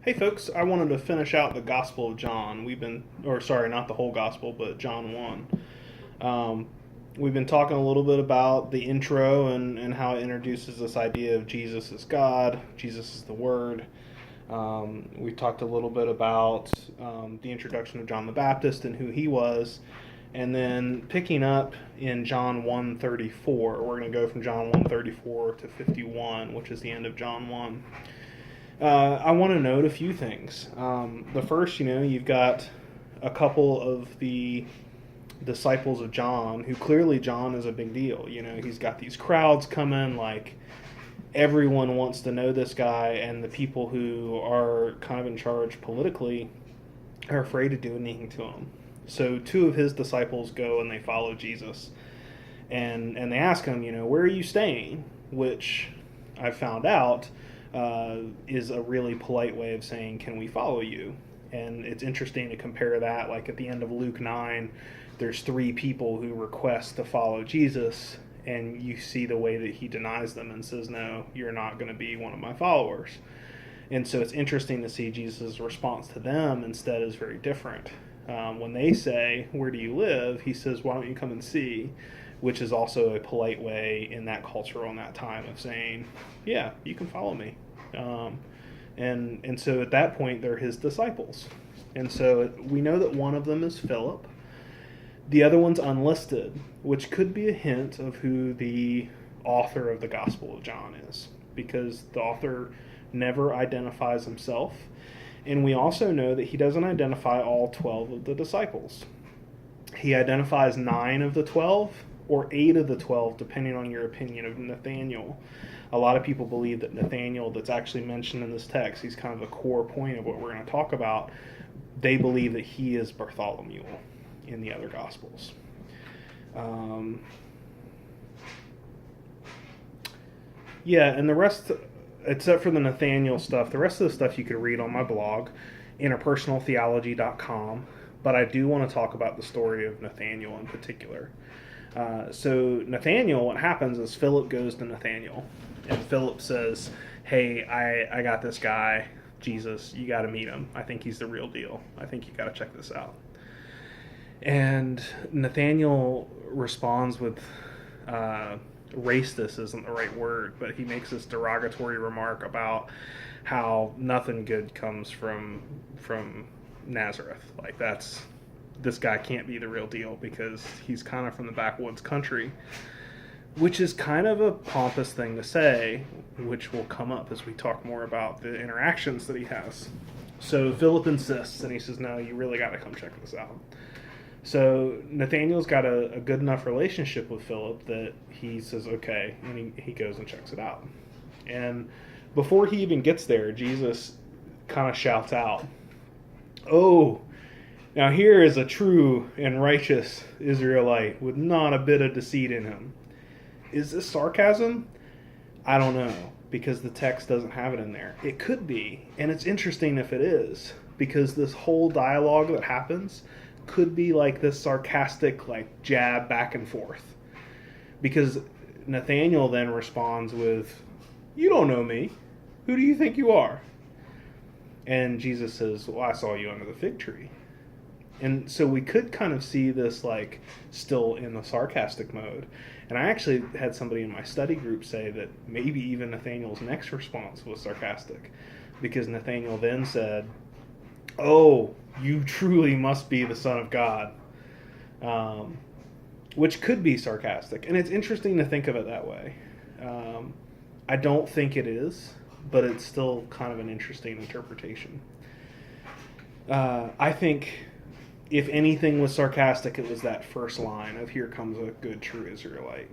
Hey folks, I wanted to finish out the Gospel of John. Not the whole Gospel, but John 1. Um, we've been talking a little bit about the intro and how it introduces this idea of Jesus as God, Jesus is the Word. We talked a little bit about the introduction of John the Baptist and who he was. And then picking up in John 1:34, we're going to go from John 1:34 to 51, which is the end of John 1. I want to note a few things. The first, you've got a couple of the disciples of John, who clearly John is a big deal. He's got these crowds coming, like everyone wants to know this guy, and the people who are kind of in charge politically are afraid to do anything to him. So two of his disciples go and they follow Jesus, and they ask him, where are you staying? Which I found out is a really polite way of saying, can we follow you? And it's interesting to compare that, like at the end of Luke 9, there's three people who request to follow Jesus, and you see the way that he denies them and says, no, you're not going to be one of my followers. And so it's interesting to see Jesus' response to them instead is very different. When they say, where do you live? He says, why don't you come and see? Which is also a polite way in that culture on that time of saying, yeah, you can follow me. And so at that point, they're his disciples. And so we know that one of them is Philip. The other one's unlisted, which could be a hint of who the author of the Gospel of John is, because the author never identifies himself. And we also know that he doesn't identify all 12 of the disciples. He identifies 9 of the 12 or 8 of the 12, depending on your opinion of Nathaniel. A lot of people believe that Nathaniel, that's actually mentioned in this text, he's kind of the core point of what we're going to talk about. They believe that he is Bartholomew in the other Gospels. And the rest, except for the Nathaniel stuff, the rest of the stuff you could read on my blog, interpersonaltheology.com, but I do want to talk about the story of Nathaniel in particular. So Nathaniel, what happens is Philip goes to Nathaniel, and Philip says, hey, I got this guy, Jesus, you got to meet him. I think he's the real deal. I think you got to check this out. And Nathaniel responds with, racist isn't the right word, but he makes this derogatory remark about how nothing good comes from Nazareth. Like, this guy can't be the real deal because he's kind of from the backwoods country, which is kind of a pompous thing to say, which will come up as we talk more about the interactions that he has. So Philip insists, and he says, no, you really got to come check this out. So Nathaniel's got a good enough relationship with Philip that he says, okay, and he goes and checks it out. And before he even gets there, Jesus kind of shouts out, oh, now here is a true and righteous Israelite with not a bit of deceit in him. Is this sarcasm? I don't know, because the text doesn't have it in there. It could be, and it's interesting if it is, because this whole dialogue that happens could be like this sarcastic, like, jab back and forth. Because Nathaniel then responds with, you don't know me. Who do you think you are? And Jesus says, well, I saw you under the fig tree. And so we could kind of see this, like, still in the sarcastic mode. And I actually had somebody in my study group say that maybe even Nathaniel's next response was sarcastic. Because Nathaniel then said, oh, you truly must be the Son of God. Which could be sarcastic. And it's interesting to think of it that way. I don't think it is, but it's still kind of an interesting interpretation. I think if anything was sarcastic, it was that first line of here comes a good true Israelite.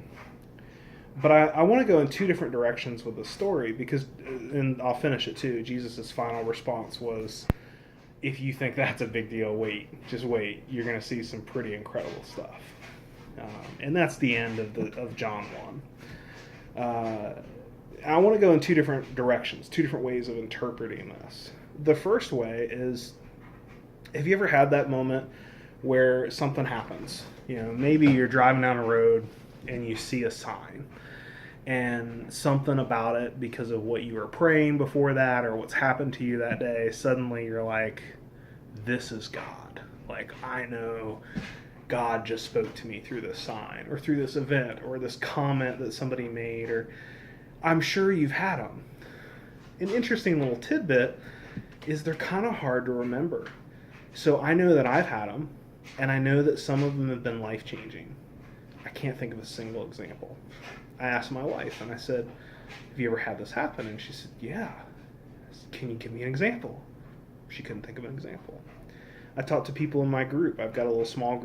But I want to go in two different directions with the story because, and I'll finish it too, Jesus' final response was, if you think that's a big deal, just wait. You're going to see some pretty incredible stuff. And that's the end of John 1. I want to go in two different directions, two different ways of interpreting this. The first way is, have you ever had that moment where something happens? Maybe you're driving down a road and you see a sign. and something about it, because of what you were praying before that or what's happened to you that day, suddenly you're like, this is God. Like, I know God just spoke to me through this sign or through this event or this comment that somebody made, or I'm sure you've had them. An interesting little tidbit is they're kind of hard to remember. So I know that I've had them, and I know that some of them have been life-changing. I can't think of a single example. I asked my wife, and I said, have you ever had this happen? And she said, yeah. I said, can you give me an example? She couldn't think of an example. I talked to people in my group. I've got a little small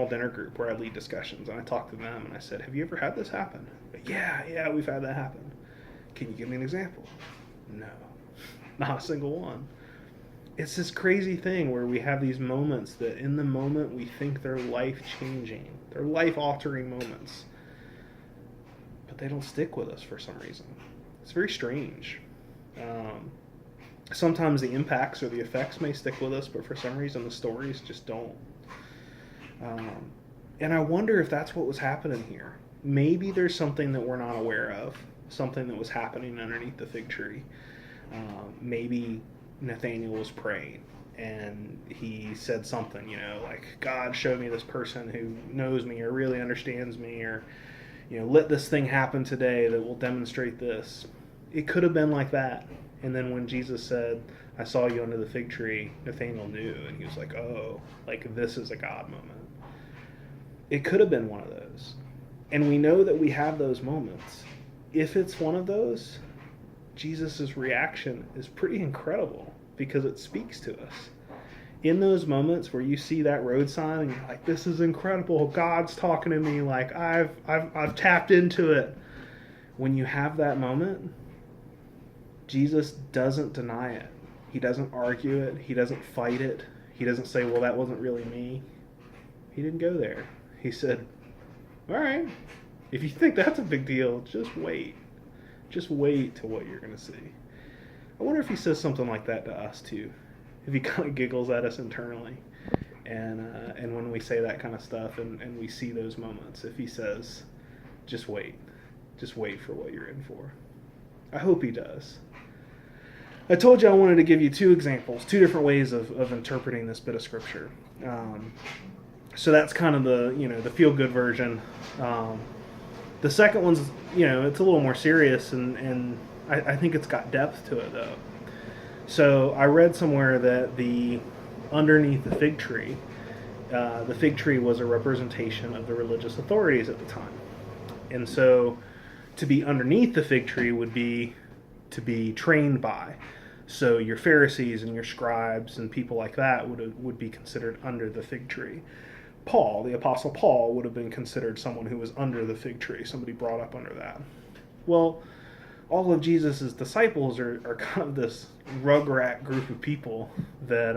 dinner group where I lead discussions, and I talked to them, and I said, have you ever had this happen? Yeah, we've had that happen. Can you give me an example? No, not a single one. It's this crazy thing where we have these moments that in the moment we think they're life-changing. They're life-altering moments. But they don't stick with us for some reason. It's very strange. Sometimes the impacts or the effects may stick with us, but for some reason the stories just don't. And I wonder if that's what was happening here. Maybe there's something that we're not aware of, something that was happening underneath the fig tree. Maybe Nathaniel was praying and he said something, like, God, show me this person who knows me or really understands me, or, let this thing happen today that will demonstrate this. It could have been like that. And then when Jesus said, I saw you under the fig tree, Nathaniel knew, and he was like, oh, like, this is a God moment. It could have been one of those. And we know that we have those moments. If it's one of those, Jesus' reaction is pretty incredible because it speaks to us. In those moments where you see that road sign and you're like, this is incredible, God's talking to me, like I've tapped into it. When you have that moment, Jesus doesn't deny it. He doesn't argue it. He doesn't fight it. He doesn't say, well, that wasn't really me. He didn't go there. He said, all right, if you think that's a big deal, just wait. Just wait to what you're going to see. I wonder if he says something like that to us too. If he kind of giggles at us internally. And when we say that kind of stuff and we see those moments, if he says, just wait. Just wait for what you're in for. I hope he does. I told you I wanted to give you two examples, two different ways of interpreting this bit of scripture. So that's kind of the feel-good version. The second one's, it's a little more serious, and I think it's got depth to it, though. So I read somewhere that underneath the fig tree was a representation of the religious authorities at the time. And so to be underneath the fig tree would be to be trained by. So your Pharisees and your scribes and people like that would be considered under the fig tree. Paul, the Apostle Paul, would have been considered someone who was under the fig tree, somebody brought up under that. Well, all of Jesus' disciples are kind of this rugrat group of people that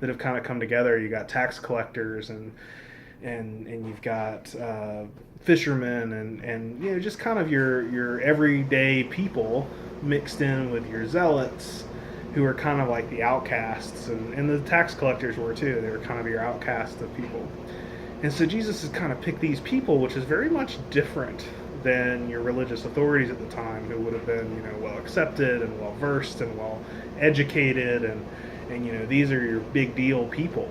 have kind of come together. You got tax collectors and you've got fishermen and just kind of your everyday people mixed in with your zealots, who are kind of like the outcasts, and the tax collectors were too. They were kind of your outcasts of people. And so Jesus has kind of picked these people, which is very much different than your religious authorities at the time, who would have been, well accepted and well versed and well educated, and these are your big deal people.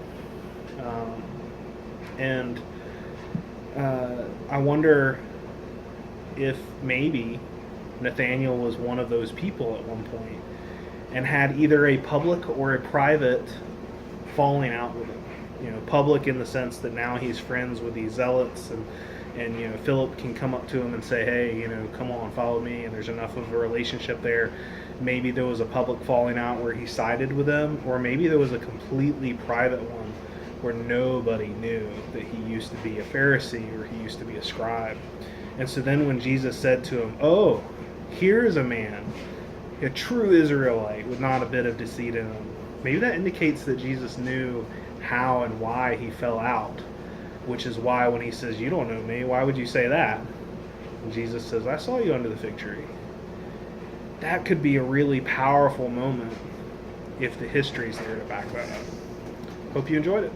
I wonder if maybe Nathaniel was one of those people at one point and had either a public or a private falling out with him. Public in the sense that now he's friends with these zealots, and Philip can come up to him and say, hey, come on, follow me, and there's enough of a relationship there. Maybe there was a public falling out where he sided with them, or maybe there was a completely private one where nobody knew that he used to be a Pharisee or he used to be a scribe. And so then when Jesus said to him, oh, here's a man, a true Israelite with not a bit of deceit in him, maybe that indicates that Jesus knew how and why he fell out, which is why when he says, you don't know me, why would you say that? And Jesus says, I saw you under the fig tree. That could be a really powerful moment if the history's there to back that up. Hope you enjoyed it.